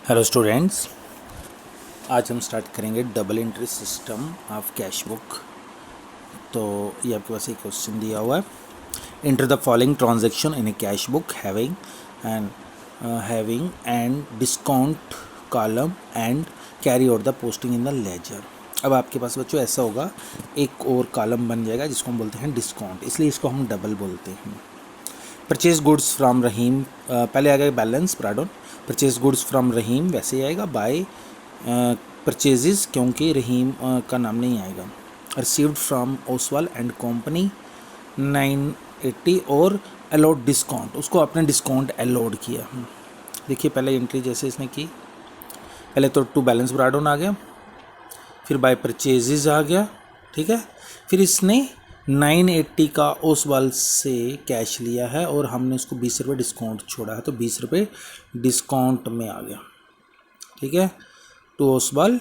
Hello students, आज हम start करेंगे double entry system of cash book. तो ये आपके पास एक क्वेश्चन दिया हुआ है। Enter the following transaction in a cash book having and discount column and carry out the posting in the ledger. अब आपके पास बच्चों ऐसा होगा, एक और कॉलम बन जाएगा जिसको हम बोलते हैं डिस्काउंट, इसलिए इसको हम डबल बोलते हैं। परचेज गुड्स फ्रॉम रहीम, पहले आ गया बैलेंस प्राडोन। परचेज गुड्स फ्रॉम रहीम वैसे ही आएगा, बाय परचेजेस क्योंकि रहीम का नाम नहीं आएगा। Received from Oswal and company 980 और अलाउड डिस्काउंट, उसको आपने डिस्काउंट अलाउड किया। देखिए पहले एंट्री जैसे इसने की, पहले तो टू बैलेंस ब्राडोन आ गया, फिर बाय परचेजेस आ गया, ठीक है। फिर इसने 980 का ओसवाल से कैश लिया है और हमने उसको 20 रुपये डिस्काउंट छोड़ा है, तो 20 रुपये डिस्काउंट में आ गया, ठीक है, टू ओसवाल,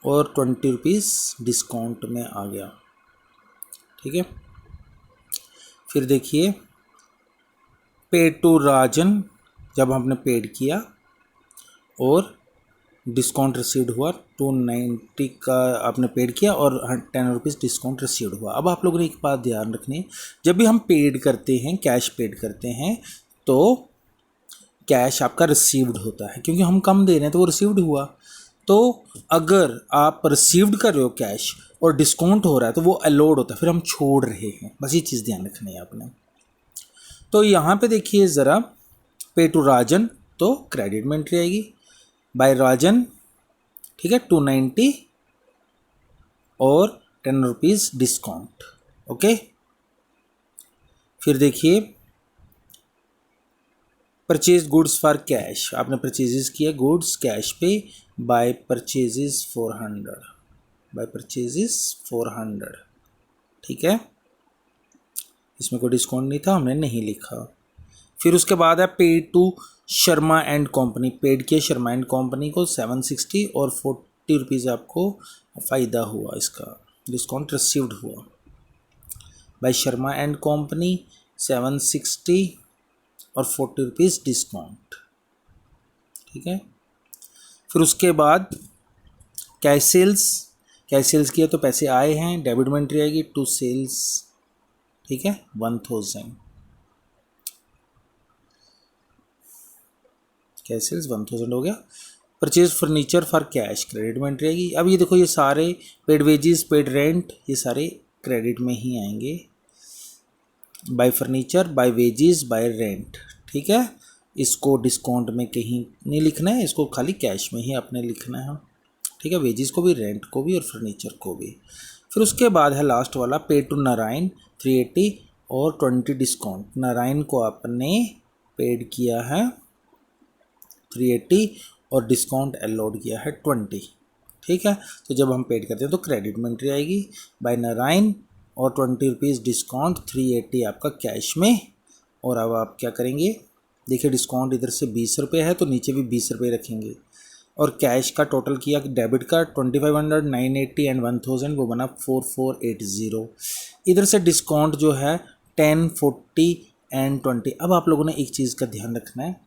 और 20 रुपीज़ डिस्काउंट में आ गया, ठीक है। फिर देखिए पेड टू राजन, जब हमने पेड किया और डिस्काउंट रिसीव्ड हुआ, 290 का आपने पेड किया और 10 रुपीज़ डिस्काउंट रिसीव्ड हुआ। अब आप लोगों ने एक बात ध्यान रखनी है, जब भी हम पेड करते हैं, कैश पेड करते हैं, तो कैश आपका रिसीव्ड होता है, क्योंकि हम कम दे रहे हैं तो वो रिसीव्ड हुआ। तो अगर आप रिसीव्ड कर रहे हो कैश और डिस्काउंट हो रहा है तो वो अलाउड होता है, फिर हम छोड़ रहे हैं, बस ये चीज़ ध्यान रखनी है आपने। तो यहाँ पे देखिए ज़रा, पे टू राजन तो क्रेडिट में एंट्री आएगी, बाय राजन, ठीक है, 290 और 10 रुपीज़ डिस्काउंट, ओके। फिर देखिए परचेज गुड्स फॉर कैश, आपने परचेजेस किया गुड्स कैश पे, बाय परचेजेस 400, बाय परचेजेस 400, ठीक है, इसमें कोई डिस्काउंट नहीं था, हमने नहीं लिखा। फिर उसके बाद है paid to Sharma and company, paid किया शर्मा एंड कंपनी को 760 और 40 रुपीज़ आपको फ़ायदा हुआ, इसका डिस्काउंट रिसीव्ड हुआ। बाय शर्मा एंड कंपनी 760 और 40 रुपीज़ डिस्काउंट, ठीक है। फिर उसके बाद कैश सेल्स किया तो पैसे आए हैं, डेबिट में एंट्री आएगी, टू सेल्स, ठीक है, 1000, कैश सेल्स 1000 हो गया। Purchase furniture for cash, credit में एंट्री आएगी। अब ये देखो, ये सारे पेड वेजेस, पेड रेंट, ये सारे क्रेडिट में ही आएंगे। By furniture, by wages, by rent, ठीक है, इसको डिस्काउंट में कहीं नहीं लिखना है, इसको खाली कैश में ही आपने लिखना है, ठीक है, वेजेस को भी, रेंट को भी और फर्नीचर को भी। फिर उसके बाद है लास्ट वाला, पे टू नारायण 380 और 20 डिस्काउंट। नारायण को आपने पेड किया है 380 और डिस्काउंट अलाउड किया है 20, ठीक है। तो जब हम पेड करते हैं तो क्रेडिट में एंट्री आएगी, बाय नारायण और 20 रुपीज़ डिस्काउंट, 380 आपका कैश में। और अब आप क्या करेंगे, देखिए डिस्काउंट इधर से 20 रुपये है तो नीचे भी 20 रुपये रखेंगे, और कैश का टोटल किया डेबिट का 2500, 980 एंड 1000, वो बना 4480। इधर से डिस्काउंट जो है 10, 40 एंड 20। अब आप लोगों ने एक चीज़ का ध्यान रखना है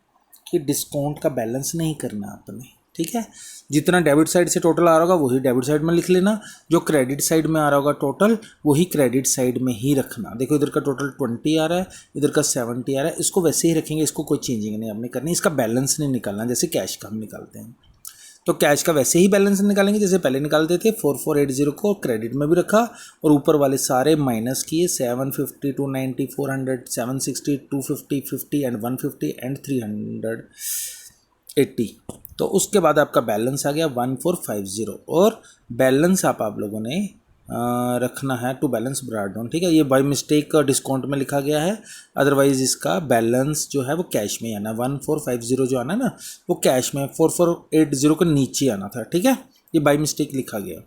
कि डिस्काउंट का बैलेंस नहीं करना आपने, ठीक है। जितना डेबिट साइड से टोटल आ रहा होगा वही डेबिट साइड में लिख लेना, जो क्रेडिट साइड में आ रहा होगा टोटल वही क्रेडिट साइड में ही रखना। देखो इधर का टोटल 20 आ रहा है, इधर का 70 आ रहा है, इसको वैसे ही रखेंगे, इसको कोई चेंजिंग नहीं आपने करनी, इसका बैलेंस नहीं निकालना जैसे कैश का हम निकालते हैं। तो कैश का वैसे ही बैलेंस निकालेंगे जैसे पहले निकालते थे, 4480 को क्रेडिट में भी रखा और ऊपर वाले सारे माइनस किए, 750, 290, 400, 760, 250, 50 एंड 150 एंड 380। तो उसके बाद आपका बैलेंस आ गया 1450, और बैलेंस आप लोगों ने रखना है टू बैलेंस ब्राडोन, ठीक है। ये बाय मिस्टेक डिस्काउंट में लिखा गया है, अदरवाइज इसका बैलेंस जो है वो कैश में आना, 1450 जो आना है ना वो कैश में, 4480 के नीचे आना था, ठीक है, ये बाय मिस्टेक लिखा गया।